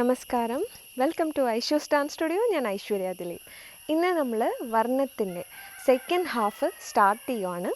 നമസ്കാരം, welcome to Aishu's dance studio. ഞാൻ ഐശ്വര്യ ദിലീപ്. ഇന്ന് നമ്മൾ വർണ്ണത്തിൻ്റെ സെക്കൻഡ് ഹാഫ് സ്റ്റാർട്ട് ചെയ്യുവാണ്.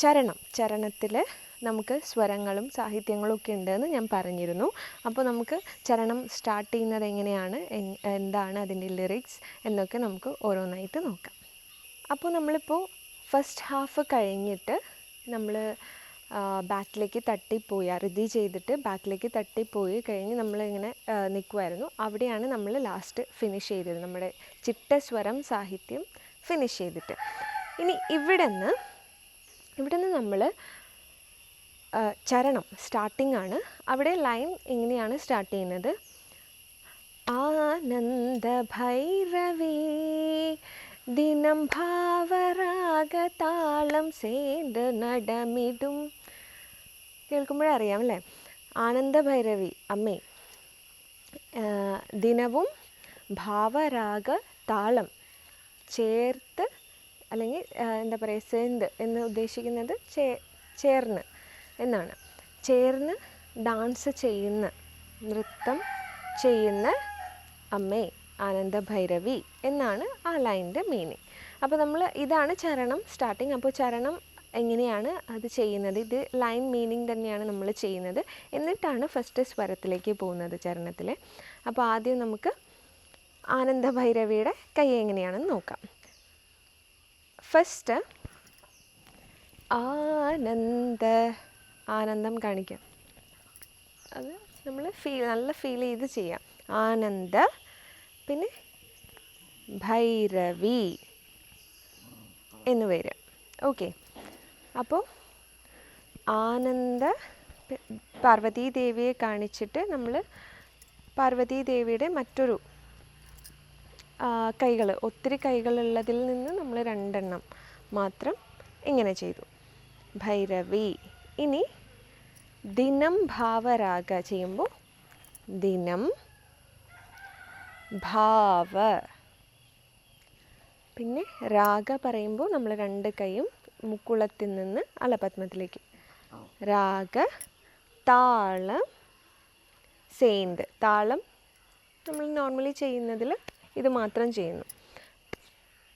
ചരണത്തിൽ നമുക്ക് സ്വരങ്ങളും സാഹിത്യങ്ങളും ഒക്കെ ഉണ്ടെന്ന് ഞാൻ പറഞ്ഞിരുന്നു. അപ്പോൾ നമുക്ക് ചരണം സ്റ്റാർട്ട് ചെയ്യുന്നത് എങ്ങനെയാണ്, എന്താണ് അതിൻ്റെ ലിറിക്സ് എന്നൊക്കെ നമുക്ക് ഓരോന്നായിട്ട് നോക്കാം. അപ്പോൾ നമ്മളിപ്പോൾ ഫസ്റ്റ് ഹാഫ് കഴിഞ്ഞിട്ട് നമ്മൾ ബാക്കിലേക്ക് തട്ടിപ്പോയി, അറുതി ചെയ്തിട്ട് ബാക്കിലേക്ക് തട്ടിപ്പോയി കഴിഞ്ഞ് നമ്മളിങ്ങനെ നിൽക്കുമായിരുന്നു. അവിടെയാണ് നമ്മൾ ലാസ്റ്റ് ഫിനിഷ് ചെയ്തത്, നമ്മുടെ ചിട്ടസ്വരം സാഹിത്യം ഫിനിഷ് ചെയ്തിട്ട്. ഇനി ഇവിടെ നിന്ന് നമ്മൾ ചരണം സ്റ്റാർട്ടിംഗ് ആണ്. അവിടെ ലൈൻ ഇങ്ങനെയാണ് സ്റ്റാർട്ട് ചെയ്യുന്നത്. ആനന്ദ ഭൈരവി ദിനം ഭാവരാഗ താളം സേന്ത് നടമിടും. കേൾക്കുമ്പോഴേ അറിയാം അല്ലേ? ആനന്ദ ഭൈരവി അമ്മേ, ദിനവും ഭാവരാഗ താളം ചേർത്ത്, അല്ലെങ്കിൽ എന്താ പറയുക, സേന്ത് എന്ന് ഉദ്ദേശിക്കുന്നത് ചേർന്ന് എന്നാണ്. ചേർന്ന് ഡാൻസ് ചെയ്യുന്ന, നൃത്തം ചെയ്യുന്ന അമ്മേ ആനന്ദ ഭൈരവി എന്നാണ് ആ ലൈനിൻ്റെ മീനിങ്. അപ്പോൾ ഇതാണ് ചരണം സ്റ്റാർട്ടിങ്. അപ്പോൾ ചരണം എങ്ങനെയാണ് അത് ചെയ്യുന്നത്, ഇത് ലൈൻ മീനിങ് തന്നെയാണ് നമ്മൾ ചെയ്യുന്നത്. എന്നിട്ടാണ് ഫസ്റ്റ് സ്വരത്തിലേക്ക് പോകുന്നത് ചരണത്തിൽ. അപ്പോൾ ആദ്യം നമുക്ക് ആനന്ദ ഭൈരവിയുടെ കൈ എങ്ങനെയാണെന്ന് നോക്കാം. ഫസ്റ്റ് ആനന്ദം കാണിക്കാം. അത് നമ്മൾ നല്ല ഫീൽ ചെയ്ത് ചെയ്യാം. ആനന്ദ, പിന്നെ ഭൈരവി എന്ന് വരിക. ഓക്കെ. അപ്പോൾ ആനന്ദ പാർവതി ദേവിയെ കാണിച്ചിട്ട് നമ്മൾ പാർവതി ദേവിയുടെ മറ്റൊരു കൈകൾ, ഒത്തിരി കൈകളുള്ളതിൽ നിന്ന് നമ്മൾ 2 എണ്ണം മാത്രം ഇങ്ങനെ ചെയ്തു. ഭൈരവി. ഇനി ദിനം ഭാവരാഗ ചെയ്യുമ്പോൾ ദിനം ഭാവ, പിന്നെ രാഗ പറയുമ്പോൾ നമ്മൾ 2 കൈയും മുക്കുളത്തിൽ നിന്ന് അലപത്മത്തിലേക്ക്. രാഗ, താളം, സേന്ത്. താളം നമ്മൾ നോർമലി ചെയ്യുന്നതിൽ ഇത് മാത്രം ചെയ്യുന്നു.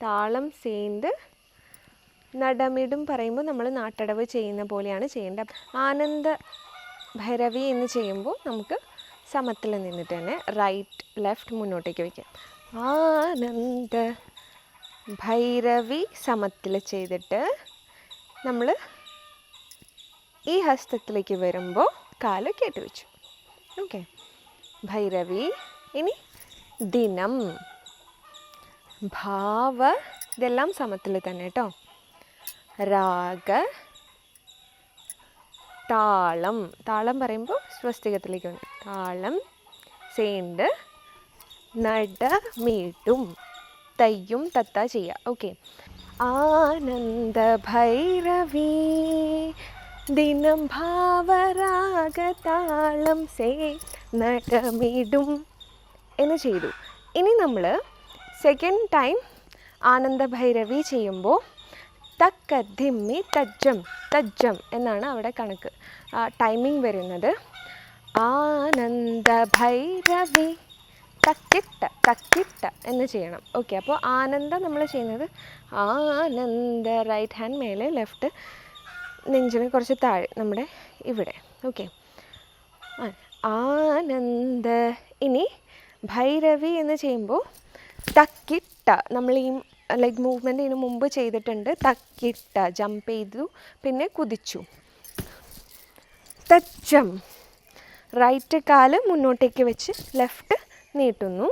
താളം, സേന്ത്, നടമിടും പറയുമ്പോൾ നമ്മൾ നാട്ടടവ് ചെയ്യുന്ന പോലെയാണ് ചെയ്യേണ്ടത്. ആനന്ദ ഭൈരവി എന്ന് ചെയ്യുമ്പോൾ നമുക്ക് സമത്തിൽ നിന്നിട്ട് തന്നെ റൈറ്റ് ലെഫ്റ്റ് മുന്നോട്ടേക്ക് വയ്ക്കാം. ആനന്ദ ഭൈരവി സമത്തിൽ ചെയ്തിട്ട് നമ്മൾ ഈ ഹസ്തത്തിലേക്ക് വരുമ്പോൾ കാല് കേട്ട് വെച്ചു. ഓക്കെ. ഭൈരവി. ഇനി ദിനം, ഭാവ, ഇതെല്ലാം സമത്തിൽ തന്നെ കേട്ടോ. രാഗ, താളം. താളം പറയുമ്പോൾ സ്വസ്തികത്തിലേക്ക് ഉണ്ട്. താളം, സേന്ത്, നടമിടും, തയ്യും തത്ത ചെയ്യുക. ഓക്കെ. ആനന്ദ ഭൈരവി ദിനം ഭാവരാഗ താളം സേ നടമിടും എന്ന് ചെയ്തു. ഇനി നമ്മൾ സെക്കൻഡ് ടൈം ആനന്ദ ഭൈരവി ചെയ്യുമ്പോൾ തക്ക ധിമ്മി തജ്ജം എന്നാണ് അവിടെ കണക്ക് ടൈമിംഗ് വരുന്നത്. ആനന്ദ ഭൈരവി തക്കിട്ട എന്ന് ചെയ്യണം. ഓക്കെ. അപ്പോൾ ആനന്ദ നമ്മൾ ചെയ്യുന്നത് ആനന്ദ റൈറ്റ് ഹാൻഡ് മേലെ, ലെഫ്റ്റ് നെഞ്ചിന് കുറച്ച് താഴെ, നമ്മുടെ ഇവിടെ. ഓക്കെ. ആനന്ദ. ഇനി ഭൈരവി എന്ന് ചെയ്യുമ്പോൾ തക്കിട്ട, നമ്മൾ ഈ ലൈക്ക് മൂവ്മെൻറ്റ് ഇതിന് മുമ്പ് ചെയ്തിട്ടുണ്ട്. തക്കിട്ട, ജമ്പ് ചെയ്തു, പിന്നെ കുതിച്ചു. തജ്ജം, റൈറ്റ് കാല് മുന്നോട്ടേക്ക് വെച്ച് ലെഫ്റ്റ് നീട്ടുന്നു.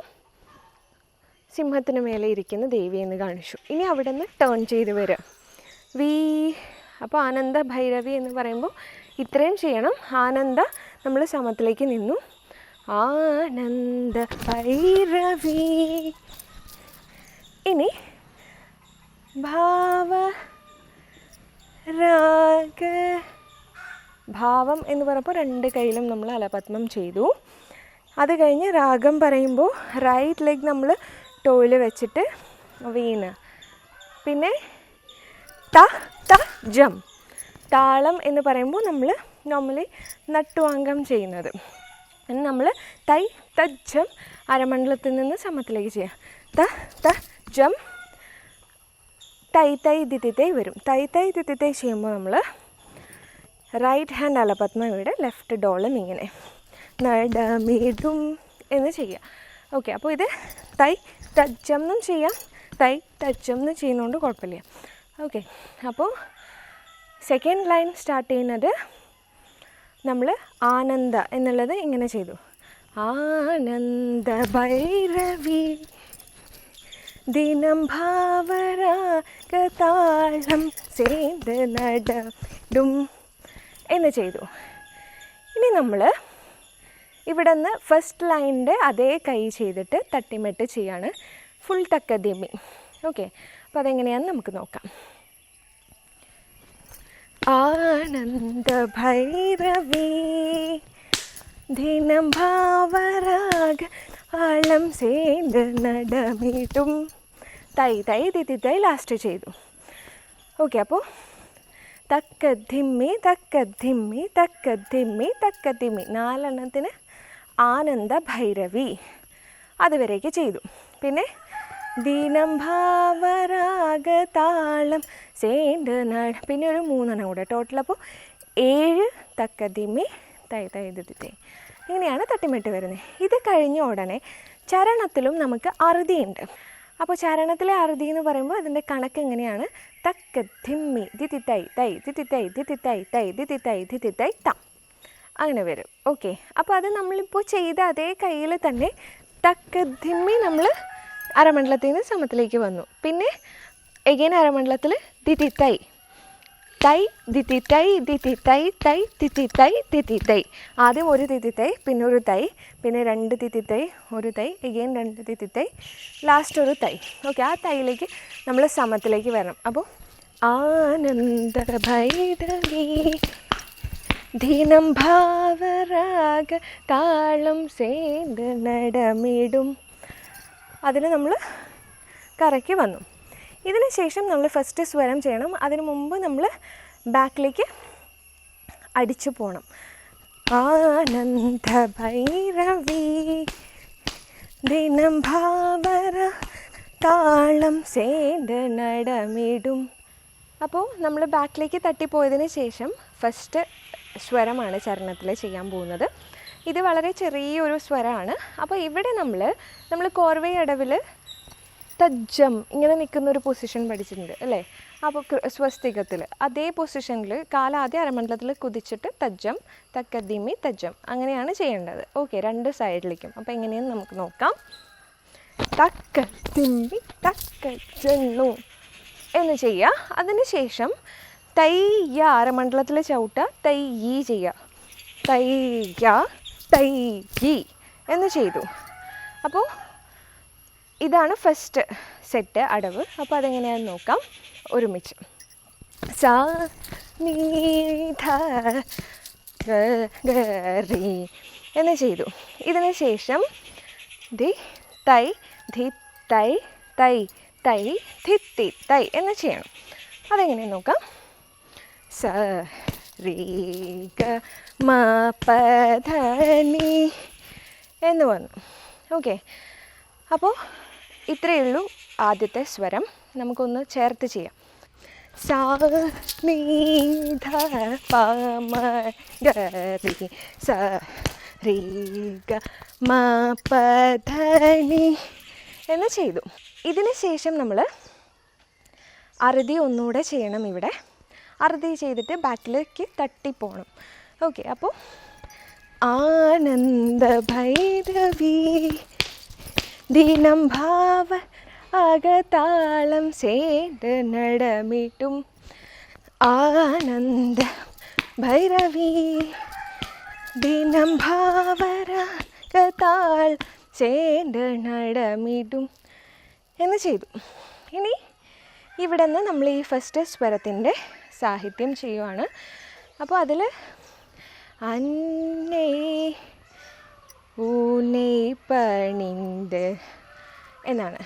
സിംഹത്തിന് മേലെ ഇരിക്കുന്ന ദേവി എന്ന് കാണിച്ചു. ഇനി അവിടെ നിന്ന് ടേൺ ചെയ്ത് വരിക. അപ്പോൾ ആനന്ദ ഭൈരവി എന്ന് പറയുമ്പോൾ ഇത്രയും ചെയ്യണം. ആനന്ദ നമ്മൾ സമത്തിലേക്ക് നിന്നു. ആനന്ദ ഭൈരവി. ഇനി ഭാവരാഗ. ഭാവം എന്ന് പറയുമ്പോൾ 2 കൈയിലും നമ്മൾ അലപത്മം ചെയ്തു. അത് കഴിഞ്ഞ് രാഗം പറയുമ്പോൾ റൈറ്റ് ലെഗ് നമ്മൾ ടോയിൽ വെച്ചിട്ട് വീണ. പിന്നെ ജം. താളം എന്ന് പറയുമ്പോൾ നമ്മൾ നോർമലി നട്ടുവാങ്കം ചെയ്യുന്നത്. ഇനി നമ്മൾ തൈ തജ്ജം അരമണ്ഡലത്തിൽ നിന്ന് സമത്തിലേക്ക് ചെയ്യാം. ത ത ജം തൈ തൈ ദിതി തൈ വരും. തൈ തൈ ദിതി തൈ ചെയ്യുമ്പോൾ നമ്മൾ റൈറ്റ് ഹാൻഡ് അലപത്മയുടെ ലെഫ്റ്റ് ഡോളും ഇങ്ങനെ നടമിടും എന്ന് ചെയ്യുക. ഓക്കെ, അപ്പോൾ ഇത് തൈ തജ്ജം എന്നും ചെയ്യാം, തൈ തജ്ജം എന്ന് ചെയ്യുന്നതുകൊണ്ട് കുഴപ്പമില്ല. ഓക്കെ, അപ്പോൾ സെക്കൻഡ് ലൈൻ സ്റ്റാർട്ട് ചെയ്യുന്നത് നമ്മൾ ആനന്ദ എന്നുള്ളത് ഇങ്ങനെ ചെയ്തു. ആനന്ദ ഭൈരവി ദിനം ഭാവരാഗതാളം സേന്ത് നടടും എന്ന് ചെയ്തു. ഇനി നമ്മൾ ഇവിടെ നിന്ന് ഫസ്റ്റ് ലൈനിൻ്റെ അതേ കൈ ചെയ്തിട്ട് തട്ടിമെട്ട് ചെയ്യാണ്, ഫുൾ തക്കദിമി. ഓക്കെ, അപ്പോൾ അതെങ്ങനെയാണെന്ന് നമുക്ക് നോക്കാം. ആനന്ദ ഭൈരവി ദിനം ഭാവരാഗ ആളം സേന്ത് നടമിടും തൈ തൈ ദിതി തൈ ലാസ്റ്റ് ചെയ്തു. ഓക്കെ, അപ്പോൾ തക്കധിമ്മി തക്കധിമ്മി തക്കധിമ്മി തക്കധിമ്മി 4 എണ്ണത്തിന് ആനന്ദ ഭൈരവി അതുവരേക്ക് ചെയ്തു. പിന്നെ ദിനം ഭാവരാഗതാളം സേന്ത് നട, പിന്നെ ഒരു 3 എണ്ണം കൂടെ ടോട്ടൽ. അപ്പോൾ 7 തക്കധിമ്മി തൈ തൈ ദിതി തൈ. ഇങ്ങനെയാണ് തട്ടിമെട്ട് വരുന്നത്. ഇത് കഴിഞ്ഞ ഉടനെ ചരണത്തിലും നമുക്ക് അറുതിയുണ്ട്. അപ്പോൾ ചരണത്തിലെ അറുതി എന്ന് പറയുമ്പോൾ അതിൻ്റെ കണക്ക് എങ്ങനെയാണ്? തക്കധിമ്മി ദിതി തൈ തൈ ദിതി തൈ ദിതി തൈ തൈ ദിതി തൈ ദിതി തൈ തം, അങ്ങനെ വരും. ഓക്കെ, അപ്പോൾ അത് നമ്മളിപ്പോൾ ചെയ്ത അതേ കയ്യിൽ തന്നെ തക്കധിമ്മി നമ്മൾ അരമണ്ഡലത്തിൽ നിന്ന് സമത്തിലേക്ക് വന്നു. പിന്നെ എഗെയിൻ അരമണ്ഡലത്തിൽ ദിതി തൈ തൈ ദിതി തൈ ദിതി തൈ തൈ ദിതി തൈ ദിതി തൈ. ആദ്യം ഒരു ദിതി തൈ, പിന്നെ ഒരു തൈ, പിന്നെ 2 ദിതി തൈ, ഒരു തൈ, എഗെയിൻ 2 ദിതി തൈ, ലാസ്റ്റ് ഒരു തൈ. ഓക്കെ, ആ തൈയിലേക്ക് നമ്മൾ സമത്തിലേക്ക് വരണം. അപ്പോൾ ആനന്ദ ഭൈരവി ദിനം ഭാവരാഗ താളം സേന്ത് നടമിടും, അതിൽ നമ്മൾ കറക്കി വന്നു. ഇതിന് ശേഷം നമ്മൾ ഫസ്റ്റ് സ്വരം ചെയ്യണം. അതിനു മുമ്പ് നമ്മൾ ബാക്കിലേക്ക് അടിച്ചു പോകണം. ആനന്ദ ഭൈരവി ദിനം ഭാവര താളം സേന്ത് നടമിടും. അപ്പോൾ നമ്മൾ ബാക്കിലേക്ക് തട്ടിപ്പോയതിന് ശേഷം ഫസ്റ്റ് സ്വരമാണ് ചരണത്തിൽ ചെയ്യാൻ പോകുന്നത്. ഇത് വളരെ ചെറിയൊരു സ്വരമാണ്. അപ്പോൾ ഇവിടെ നമ്മൾ കോർവേ അടവിൽ തജ്ജം ഇങ്ങനെ നിൽക്കുന്നൊരു പൊസിഷൻ പഠിച്ചിട്ടുണ്ട് അല്ലേ? അപ്പോൾ സ്വസ്തികത്തിൽ അതേ പൊസിഷനിൽ കാലാദ്യം അരമണ്ഡലത്തിൽ കുതിച്ചിട്ട് തജ്ജം തക്കദിമി തജ്ജം അങ്ങനെയാണ് ചെയ്യേണ്ടത്. ഓക്കെ, 2 സൈഡിലേക്കും. അപ്പോൾ എങ്ങനെയെന്ന് നമുക്ക് നോക്കാം. തക്കദിമി തക്കജന്നു എന്ന് ചെയ്യുക. അതിന് ശേഷം തയ്യ അരമണ്ഡലത്തിൽ ചവിട്ടുക, തയ്യി ചെയ്യുക, തയ്യ തയ്യി എന്ന് ചെയ്തു. അപ്പോൾ ഇതാണ് ഫസ്റ്റ് സെറ്റ് അടവ്. അപ്പോൾ അതെങ്ങനെയാണെന്ന് നോക്കാം ഒരുമിച്ച്. സാ നീ ധ ഗ രി എന്ന് ചെയ്തു. ഇതിന് ശേഷം ദി തൈ ധി തൈ തൈ തൈ ധിത്തി തൈ എന്ന് ചെയ്യണം. അതെങ്ങനെയാണെന്ന് നോക്കാം. സ രി ഗ മ പ ധ നി എന്ന് വന്നു. ഓക്കെ, അപ്പോൾ ഇത്രയേ ഉള്ളൂ ആദ്യത്തെ സ്വരം. നമുക്കൊന്ന് ചേർത്ത് ചെയ്യാം. സാ നീ ധ പ മ ഗ രി സ രി ഗ മ പ ധ നി എന്ന് ചെയ്തു. ഇതിന് ശേഷം നമ്മൾ അറുതി ഒന്നുകൂടെ ചെയ്യണം. ഇവിടെ അറുതി ചെയ്തിട്ട് ബാക്കിലേക്ക് തട്ടിപ്പോകണം. ഓക്കെ, അപ്പോൾ ആനന്ദ ഭൈരവി ദിനം ഭാവ അകതാളം സേന്ത് നടമിടും. ആനന്ദ ഭൈരവി ദിനം ഭാവരാഗതാളം സേന്ത് നടമിടും എന്ന് ചെയ്തു. ഇനി ഇവിടെ നിന്ന് നമ്മൾ ഈ ഫസ്റ്റ് സ്വരത്തിൻ്റെ സാഹിത്യം ചെയ്യുവാണ്. അപ്പോൾ അതിൽ അന്നേ ഊനെ പണിന്ത് എന്നാണ്.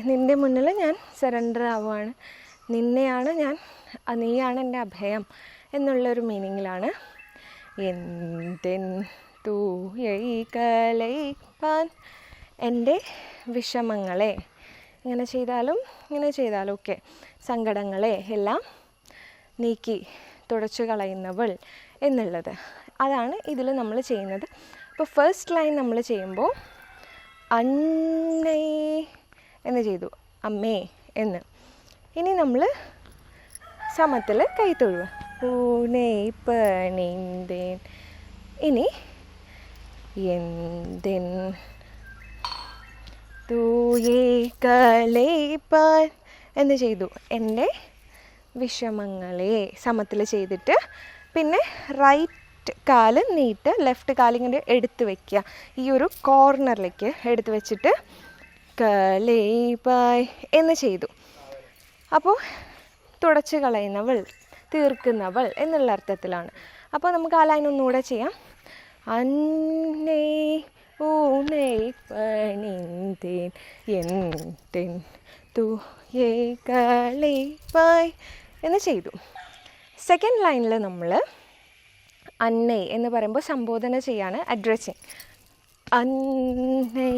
നിൻ്റെ മുന്നിൽ ഞാൻ സറണ്ടർ ആവുകയാണ്, നിന്നെയാണ് ഞാൻ, നീയാണ് എൻ്റെ അഭയം എന്നുള്ളൊരു മീനിങ്ങിലാണ്. എന്തെൻ തൂയൈകലൈപ്പാൻ എൻ്റെ വിഷമങ്ങളെ, ഇങ്ങനെ ചെയ്താലും ഒക്കെ, സങ്കടങ്ങളെ എല്ലാം നീക്കി തുടച്ചു കളയുന്നവൾ എന്നുള്ളത്. അതാണ് ഇതിൽ നമ്മൾ ചെയ്യുന്നത്. അപ്പോൾ ഫസ്റ്റ് ലൈൻ നമ്മൾ ചെയ്യുമ്പോൾ അന്നേ എന്ന് ചെയ്തു, അമ്മേ എന്ന്. ഇനി നമ്മൾ സമത്തിൽ കൈ തൊഴുക, ഊനേ പണിന്തേൻ. ഇനി എന്തൻ തൂയേ കലൈപ്പാൻ എന്ന് ചെയ്തു, എൻ്റെ വിഷമങ്ങളെ സമത്തിൽ ചെയ്തിട്ട് പിന്നെ റൈറ്റ് കാല് നീട്ട്, ലെഫ്റ്റ് കാലിങ്ങനെ എടുത്ത് വയ്ക്കുക, ഈ ഒരു കോർണറിലേക്ക് എടുത്ത് വെച്ചിട്ട് കലൈപ്പായ് എന്ന് ചെയ്തു. അപ്പോൾ തുടച്ച് കളയുന്നവൾ, തീർക്കുന്നവൾ എന്നുള്ള അർത്ഥത്തിലാണ്. അപ്പോൾ നമുക്ക് ആ ലൈൻ ഒന്നുകൂടെ ചെയ്യാം. അന്നേ ഊനേ പണിന്തേൻ എന്തൻ തൂയേ കലൈപ്പായ് എന്ന് ചെയ്തു. സെക്കൻഡ് ലൈനിൽ നമ്മൾ അന്നേ എന്ന് പറയുമ്പോൾ സംബോധന ചെയ്യാണ്, അഡ്രസ്സിങ്. അന്നേ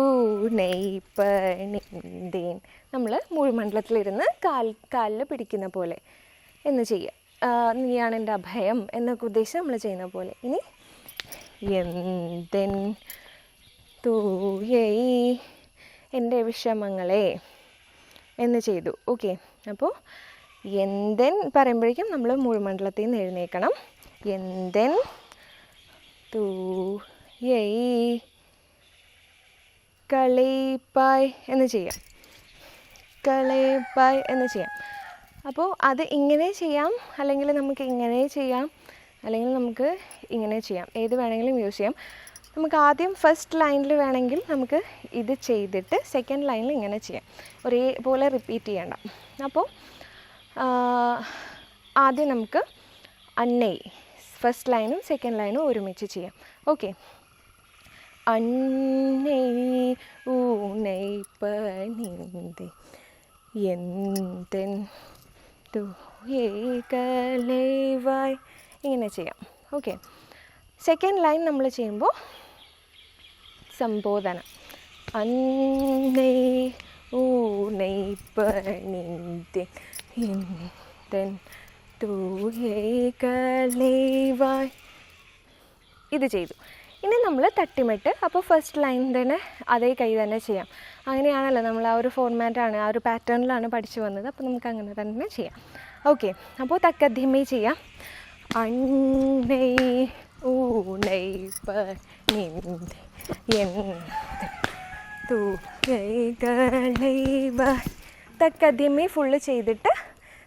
ഊനേ പണിന്തേൻ, നമ്മൾ മുഴുമണ്ഡലത്തിലിരുന്ന് കാലിൽ പിടിക്കുന്ന പോലെ എന്ന് ചെയ്യുക. നീയാണ് എൻ്റെ അഭയം എന്നൊക്കെ ഉദ്ദേശിച്ച് നമ്മൾ ചെയ്യുന്ന പോലെ. ഇനി എന്തൻ തൂയൈ എൻ്റെ വിഷമങ്ങളെ എന്ന് ചെയ്തു. ഓക്കെ, അപ്പോൾ എന്തൻ പറയുമ്പോഴേക്കും നമ്മൾ മുഴുമണ്ഡലത്തിൽ നിന്ന് എഴുന്നേൽക്കണം. എന്തൻ തൂയൈ കലൈപ്പായ് എന്ന് ചെയ്യാം, കലൈപ്പായ് എന്ന് ചെയ്യാം. അപ്പോൾ അത് ഇങ്ങനെ ചെയ്യാം, അല്ലെങ്കിൽ നമുക്ക് ഇങ്ങനെ ചെയ്യാം, അല്ലെങ്കിൽ നമുക്ക് ഇങ്ങനെ ചെയ്യാം, ഏത് വേണമെങ്കിലും യൂസ് ചെയ്യാം. നമുക്ക് ആദ്യം ഫസ്റ്റ് ലൈനിൽ വേണമെങ്കിൽ നമുക്ക് ഇത് ചെയ്തിട്ട് സെക്കൻഡ് ലൈനിൽ ഇങ്ങനെ ചെയ്യാം, ഒരേപോലെ റിപ്പീറ്റ് ചെയ്യണ്ട. അപ്പോൾ ആദ്യം നമുക്ക് അന്നൈ ഫസ്റ്റ് ലൈനും സെക്കൻഡ് ലൈനും ഒരുമിച്ച് ചെയ്യാം. ഓക്കെ, അന്നൈ ഊനൈ പണിന്തേ എന്തൻ തൂയൈ കലൈപ്പായ് ഇങ്ങനെ ചെയ്യാം. ഓക്കെ, സെക്കൻഡ് ലൈൻ നമ്മൾ ചെയ്യുമ്പോൾ സംബോധന, അന്നേ ഊനൈ പണിന്തേൻ എന്തൻ തൂയൈ കലൈപ്പായ് ഇത് ചെയ്തു. ഇനി നമ്മൾ തട്ടിമിട്ട്, അപ്പോൾ ഫസ്റ്റ് ലൈൻ തന്നെ അതേ കൈ തന്നെ ചെയ്യാം. അങ്ങനെയാണല്ലോ നമ്മൾ, ആ ഒരു ഫോർമാറ്റാണ്, ആ ഒരു പാറ്റേണിലാണ് പഠിച്ചു വന്നത്. അപ്പോൾ നമുക്ക് അങ്ങനെ തന്നെ ചെയ്യാം. ഓക്കെ, അപ്പോൾ തക്കദ്യമേ ചെയ്യാം. അന്നൈ ഊനൈ പണിന്തേൻ എന്തൻ തൂയൈ കലൈപ്പായ്. തക്കദ്യമേ ഫുള്ള് ചെയ്തിട്ട്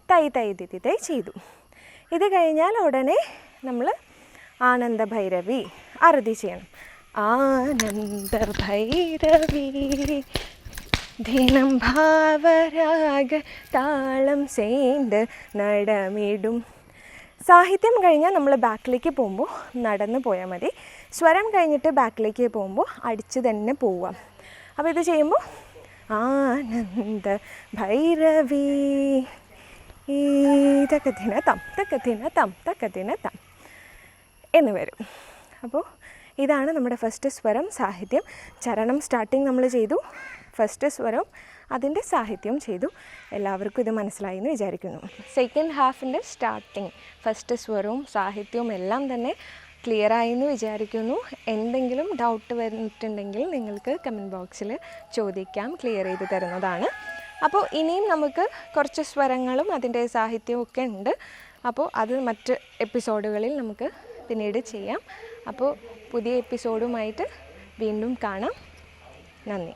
തൈ തൈ തിഥി തൈ ചെയ്തു. ഇത് കഴിഞ്ഞാൽ ഉടനെ നമ്മൾ ആനന്ദ ഭൈരവി അറുതി ചെയ്യണം. ആനന്ദ ഭൈരവി ദിനം ഭാവരാഗ താളം ചേർന്ന് നടമിടും. സാഹിത്യം കഴിഞ്ഞാൽ നമ്മൾ ബാക്കിലേക്ക് പോകുമ്പോൾ നടന്ന് പോയാൽ മതി. സ്വരം കഴിഞ്ഞിട്ട് ബാക്കിലേക്ക് പോകുമ്പോൾ അടിച്ച് തന്നെ പോവാം. അപ്പോൾ ഇത് ചെയ്യുമ്പോൾ ആനന്ദ ഭൈരവി തക്കത്തിന തം തക്കത്തിന തം തക്കത്തിന തം എന്ന് വരും. അപ്പോൾ ഇതാണ് നമ്മുടെ ഫസ്റ്റ് സ്വരം, സാഹിത്യം. ചരണം സ്റ്റാർട്ടിങ് നമ്മൾ ചെയ്തു, ഫസ്റ്റ് സ്വരം അതിൻ്റെ സാഹിത്യം ചെയ്തു. എല്ലാവർക്കും ഇത് മനസ്സിലായി എന്ന് വിചാരിക്കുന്നു. സെക്കൻഡ് ഹാഫിൻ്റെ സ്റ്റാർട്ടിങ്, ഫസ്റ്റ് സ്വരവും സാഹിത്യവും എല്ലാം തന്നെ ക്ലിയറായി എന്ന് വിചാരിക്കുന്നു. എന്തെങ്കിലും ഡൗട്ട് വന്നിട്ടുണ്ടെങ്കിൽ നിങ്ങൾക്ക് കമൻറ്റ് ബോക്സിൽ ചോദിക്കാം, ക്ലിയർ ചെയ്ത് തരുന്നതാണ്. അപ്പോൾ ഇനിയും നമുക്ക് കുറച്ച് സ്വരങ്ങളും അതിൻ്റെ സാഹിത്യവും ഒക്കെ ഉണ്ട്. അപ്പോൾ അത് മറ്റ് എപ്പിസോഡുകളിൽ നമുക്ക് പിന്നീട് ചെയ്യാം. അപ്പോൾ പുതിയ എപ്പിസോഡുമായിട്ട് വീണ്ടും കാണാം. നന്ദി.